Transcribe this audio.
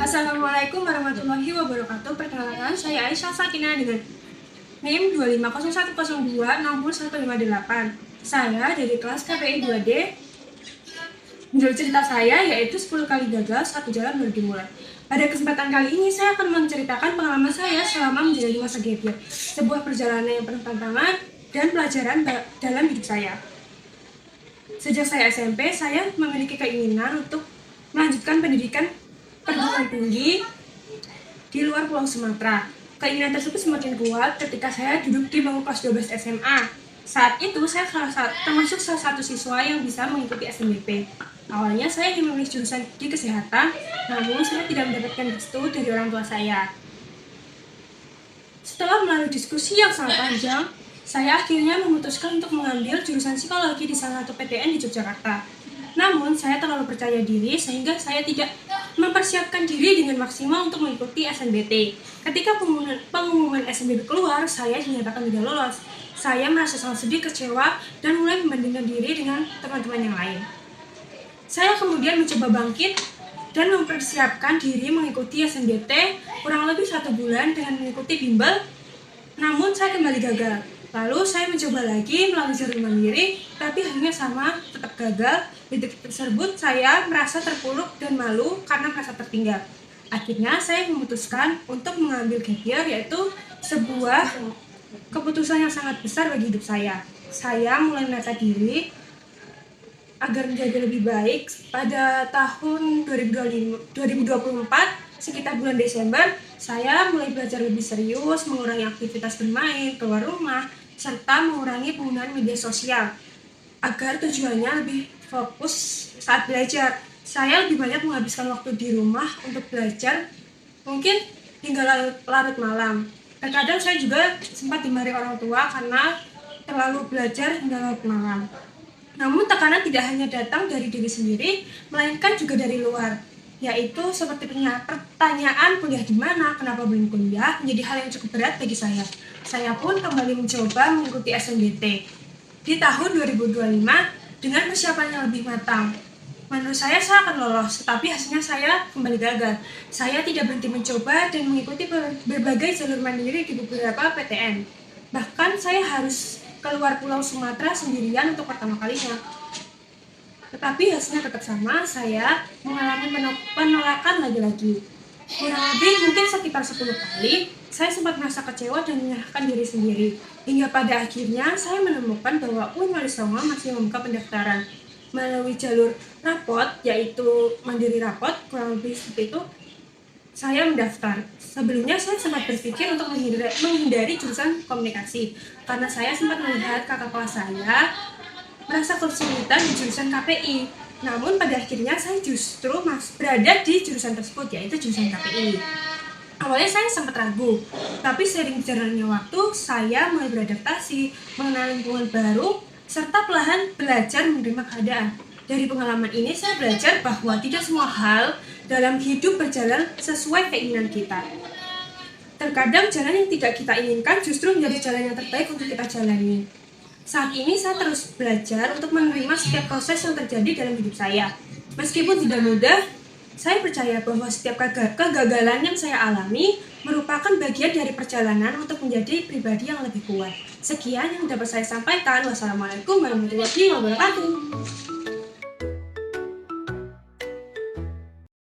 Assalamualaikum warahmatullahi wabarakatuh. Perkenalkan, saya Aisyah Sakinah dengan NIM 2501026158. Saya dari kelas KPI 2D. Menurut cerita saya yaitu 10 kali gagal, satu jalan baru dimulai. Pada kesempatan kali ini saya akan menceritakan pengalaman saya selama menjalani masa gap year, sebuah perjalanan yang penuh tantangan dan pelajaran dalam hidup saya. Sejak saya SMP, saya memiliki keinginan untuk melanjutkan pendidikan perguruan tinggi di luar Pulau Sumatera. Keinginan tersebut semakin kuat ketika saya duduk di bangku kelas 12 SMA. Saat itu saya termasuk salah satu siswa yang bisa mengikuti SNBP. Awalnya saya ingin memilih jurusan di kesehatan, namun saya tidak mendapatkan restu dari orang tua saya. Setelah melalui diskusi yang sangat panjang, saya akhirnya memutuskan untuk mengambil jurusan psikologi di salah satu PTN di Yogyakarta. Namun, saya terlalu percaya diri sehingga saya tidak mempersiapkan diri dengan maksimal untuk mengikuti SNBT. Ketika pengumuman SNBT keluar, saya dinyatakan tidak lolos. Saya merasa sangat sedih, kecewa, dan mulai membandingkan diri dengan teman-teman yang lain. Saya kemudian mencoba bangkit dan mempersiapkan diri mengikuti SNBT kurang lebih 1 bulan dengan mengikuti bimbel, namun saya kembali gagal. Lalu saya mencoba lagi melalui jalur mandiri, tapi hasilnya sama, tetap gagal. Di titik tersebut saya merasa terpuruk dan malu karena merasa tertinggal. Akhirnya saya memutuskan untuk mengambil gap year, yaitu sebuah keputusan yang sangat besar bagi hidup saya. Saya mulai menata diri agar menjadi lebih baik. Pada tahun 2024, sekitar bulan Desember, saya mulai belajar lebih serius, mengurangi aktivitas bermain, keluar rumah, serta mengurangi penggunaan media sosial agar tujuannya lebih fokus saat belajar. Saya lebih banyak menghabiskan waktu di rumah untuk belajar, mungkin hingga larut malam. Terkadang saya juga sempat dimarahi orang tua karena terlalu belajar hingga larut malam. Namun tekanan tidak hanya datang dari diri sendiri, melainkan juga dari luar, yaitu seperti pertanyaan kuliah di mana, kenapa belum kuliah, menjadi hal yang cukup berat bagi saya. Saya pun kembali mencoba mengikuti SNBT di tahun 2025 dengan persiapan yang lebih matang. Menurut saya akan lolos, tetapi hasilnya saya kembali gagal. Saya tidak berhenti mencoba dan mengikuti berbagai jalur mandiri di beberapa PTN. Bahkan saya harus keluar Pulau Sumatera sendirian untuk pertama kalinya. Tetapi hasilnya tetap sama, saya mengalami penolakan lagi-lagi. Kurang lebih mungkin sekitar 10 kali, saya sempat merasa kecewa dan menyerahkan diri sendiri. Hingga pada akhirnya saya menemukan bahwa UIN Wali Songo masih membuka pendaftaran melalui jalur rapot, yaitu mandiri rapot, kurang lebih seperti itu. Saya mendaftar. Sebelumnya saya sempat berpikir untuk menghindari jurusan komunikasi, karena saya sempat melihat kakak kelas saya merasa kesulitan di jurusan KPI. Namun pada akhirnya saya justru berada di jurusan tersebut, yaitu jurusan KPI. Awalnya saya sempat ragu, tapi seiring berjalannya waktu, saya mulai beradaptasi, mengenal lingkungan baru, serta perlahan belajar menerima keadaan. Dari pengalaman ini saya belajar bahwa tidak semua hal dalam hidup berjalan sesuai keinginan kita. Terkadang jalan yang tidak kita inginkan justru menjadi jalan yang terbaik untuk kita jalani. Saat ini saya terus belajar untuk menerima setiap proses yang terjadi dalam hidup saya. Meskipun tidak mudah, saya percaya bahwa setiap kegagalan yang saya alami merupakan bagian dari perjalanan untuk menjadi pribadi yang lebih kuat. Sekian yang dapat saya sampaikan. Wassalamualaikum warahmatullahi wabarakatuh.